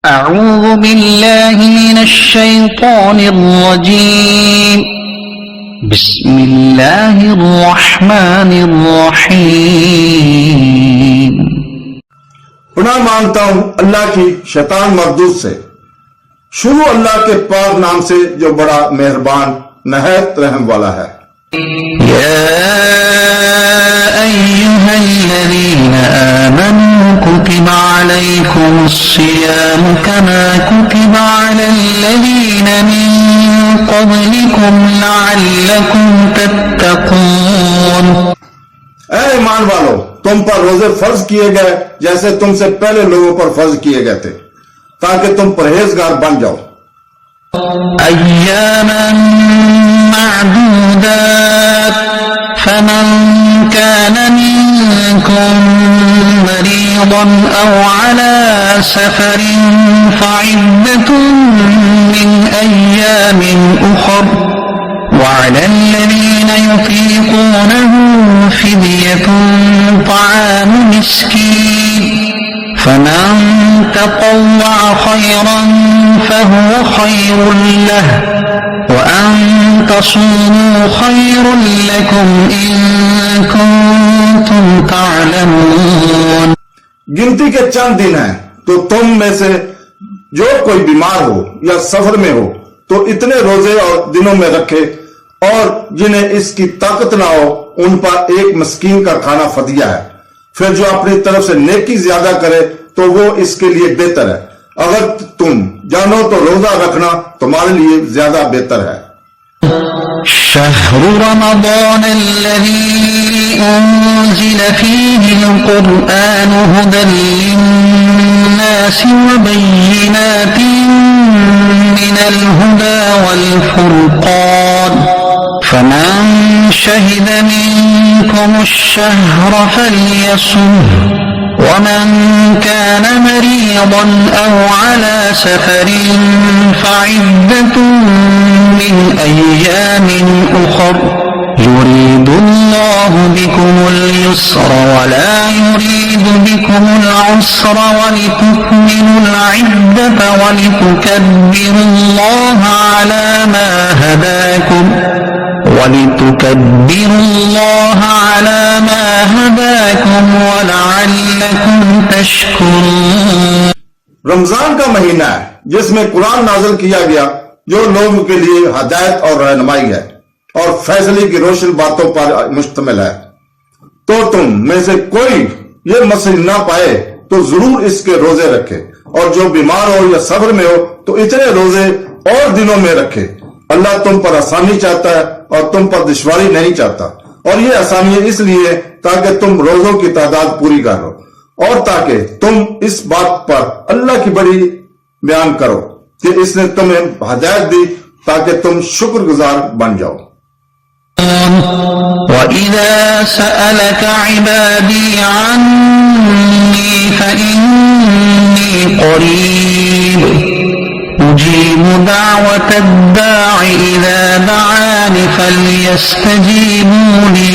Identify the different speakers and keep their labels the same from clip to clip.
Speaker 1: أعوذ بالله من الشيطان الرجيم بسم الله الرحمن الرحيم
Speaker 2: پناہ مانگتا ہوں اللہ کی شیطان مردود سے۔ شروع اللہ کے پاک نام سے جو بڑا مہربان نہایت رحم والا ہے۔
Speaker 1: يا أيها الذين آمنوا كتب عليكم الصيام كما كتب على الذين من قبلكم لعلكم تتقون۔
Speaker 2: اے ایمان والو، تم پر روزے فرض کیے گئے جیسے تم سے پہلے لوگوں پر فرض کیے گئے تھے تاکہ تم پرہیزگار بن جاؤ۔
Speaker 1: أياما معدودات فمن كان منكم مريضا أو على سفر فعدة من أيام أخر وعلى الذين يطيقونه فدية طعام مسكين فمن تطوع خيرا فهو خير له وأن تصوموا خير لكم إن كنتم تعلمون۔
Speaker 2: گنتی کے چند دن ہیں تو تم میں سے جو کوئی بیمار ہو یا سفر میں ہو تو اتنے روزے اور دنوں میں رکھے، اور جنہیں اس کی طاقت نہ ہو ان پر ایک مسکین کا کھانا فدیہ ہے۔ پھر جو اپنی طرف سے نیکی زیادہ کرے تو وہ اس کے لیے بہتر ہے۔ اگر تم جانو تو روزہ رکھنا تمہارے لیے زیادہ بہتر ہے۔
Speaker 1: شهر رمضان الذي أنزل فيه القرآن هدى للناس وبينات من الهدى والفرقان فمن شهد منكم الشهر فليصمه ومن كان مريضا أو على سفر فعدة من أيام أخر يريد الله بكم اليسر ولا يريد بكم العسر ولتكملوا العدة ولتكبروا الله على ما هداكم وَلَعَلَّكُمْ تَشْكُرُونَ۔
Speaker 2: رمضان کا مہینہ ہے جس میں قرآن نازل کیا گیا جو لوگوں کے لیے ہدایت اور رہنمائی ہے اور فیصلے کی روشن باتوں پر مشتمل ہے۔ تو تم میں سے کوئی یہ مسئلہ نہ پائے تو ضرور اس کے روزے رکھے، اور جو بیمار ہو یا سفر میں ہو تو اتنے روزے اور دنوں میں رکھے۔ اللہ تم پر آسانی چاہتا ہے اور تم پر دشواری نہیں چاہتا، اور یہ آسانی اس لیے تاکہ تم روزوں کی تعداد پوری کرو اور تاکہ تم اس بات پر اللہ کی بڑی بیان کرو کہ اس نے تمہیں ہدایت دی تاکہ تم شکر گزار بن جاؤ۔
Speaker 1: وَإِذَا سَأَلَكَ عِبَادِي عَنِّي فَإِنِّي قَرِيبٌ أُجِيبُ دَعْوَةَ الدَّاعِ إِذَا دَعَانِ فَلْيَسْتَجِيبُوا لِي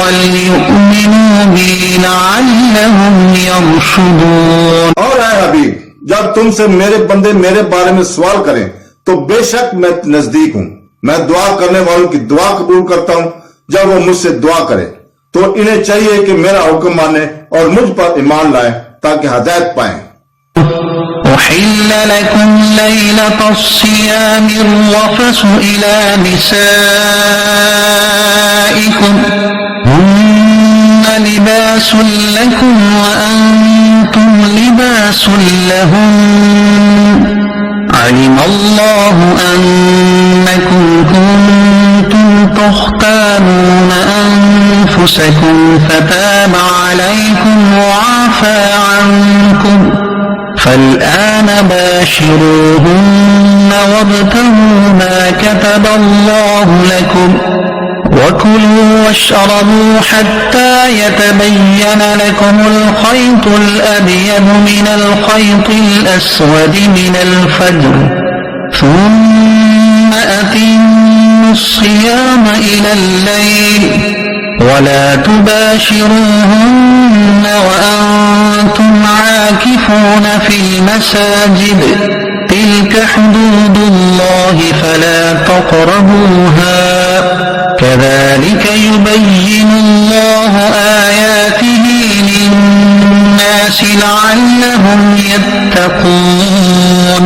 Speaker 1: وَلْيُؤْمِنُوا بِي لَعَلَّهُمْ يَرْشُدُونَ۔
Speaker 2: اور اے حبیب، جب تم سے میرے بندے میرے بارے میں سوال کریں تو بے شک میں نزدیک ہوں، میں دعا کرنے والوں کی دعا قبول کرتا ہوں جب وہ مجھ سے دعا کرے۔ تو انہیں چاہیے کہ میرا حکم مانے اور مجھ پر ایمان لائیں تاکہ ہدایت پائیں۔
Speaker 1: أحل لكم ليلة الصيام الرفث إلى نسائكم هن لباس لكم وأنتم لباس لهم علم الله أنكم كنتم تختانون أنفسكم فتاب عليكم وعفى عنكم فالآن باشروهن وابتغوا ما كتب الله لكم وكلوا واشربوا حتى يتبين لكم الخيط الأبيض من الخيط الأسود من الفجر ثم أتموا الصيام إلى الليل ولا تباشروهن وأنتم عاكفون في المساجد تلك حدود الله فلا تقربوها كذلك يبين الله آياته للناس لعلهم يتقون.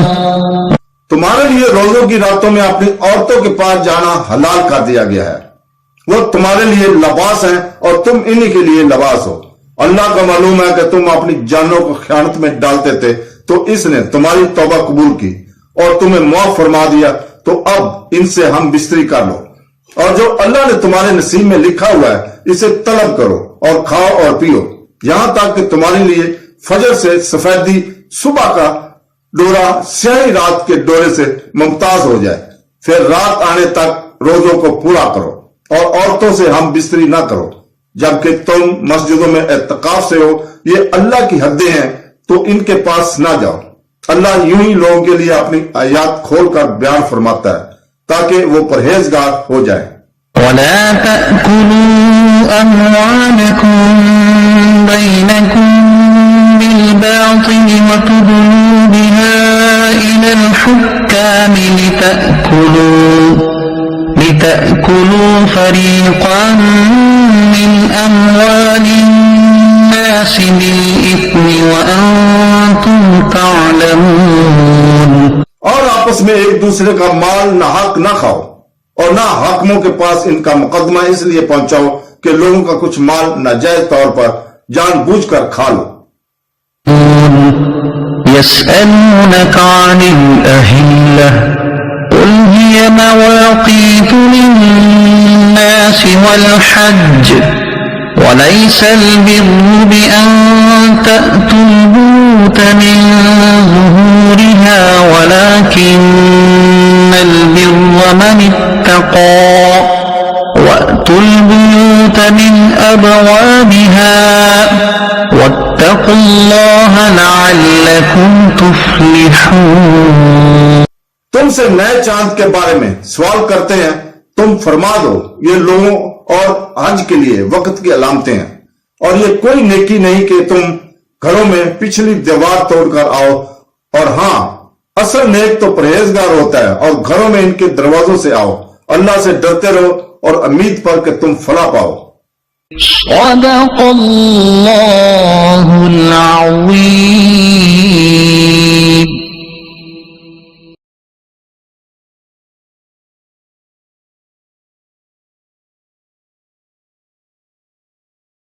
Speaker 2: تمہارے لیے روزوں کی راتوں میں اپنی عورتوں کے پاس جانا حلال کر دیا گیا ہے. وہ تمہارے لیے لباس ہیں اور تم انہی کے لیے لباس ہو. اللہ کا معلوم ہے کہ تم اپنی جانوں کو خیانت میں ڈالتے تھے تو اس نے تمہاری توبہ قبول کی اور تمہیں معاف فرما دیا. تو اب ان سے ہم بستری کر لو اور جو اللہ نے تمہارے نصیب میں لکھا ہوا ہے اسے طلب کرو اور کھاؤ اور پیو یہاں تک کہ تمہارے لیے فجر سے سفیدی صبح کا ڈورا سیاہی رات کے ڈورے سے ممتاز ہو جائے. پھر رات آنے تک روزوں کو پورا کرو اور عورتوں سے ہم بستری نہ کرو جبکہ تم مسجدوں میں اعتکاف سے ہو. یہ اللہ کی حدیں ہیں تو ان کے پاس نہ جاؤ. اللہ یوں ہی لوگوں کے لیے اپنی آیات کھول کر بیان فرماتا ہے تاکہ وہ پرہیزگار ہو جائیں.
Speaker 1: ولا تأكلوا أموالكم بينكم بالباطل وتدلوا بها إلى الحكام لتأكلوا فريقا من أموال الناس بالإثم وأنتم تعلمون.
Speaker 2: اور آپس میں ایک دوسرے کا مال نہ حق نہ کھاؤ اور نہ حاکموں کے پاس ان کا مقدمہ اس لیے پہنچاؤ کہ لوگوں کا کچھ مال ناجائز طور پر جان بوجھ کر کھا لو.
Speaker 1: يسألونك عن الأهلة قل هي مواقيت للناس والحج وليس البر بأن تأتوا البيوت من ظهورها ولكن البر من اتقى وأتوا البيوت من أبوابها واتقوا الله لعلكم تفلحون.
Speaker 2: تم سے نئے چاند کے بارے میں سوال کرتے ہیں تم فرما دو یہ لوگوں اور حج کے لیے وقت کی علامتیں ہیں اور یہ کوئی نیکی نہیں کہ تم گھروں میں پچھلی دیوار توڑ کر آؤ اور ہاں اصل نیک تو پرہیزگار ہوتا ہے اور گھروں میں ان کے دروازوں سے آؤ. اللہ سے ڈرتے رہو اور امید پر کہ تم فلاح پاؤ.
Speaker 1: صدق اللہ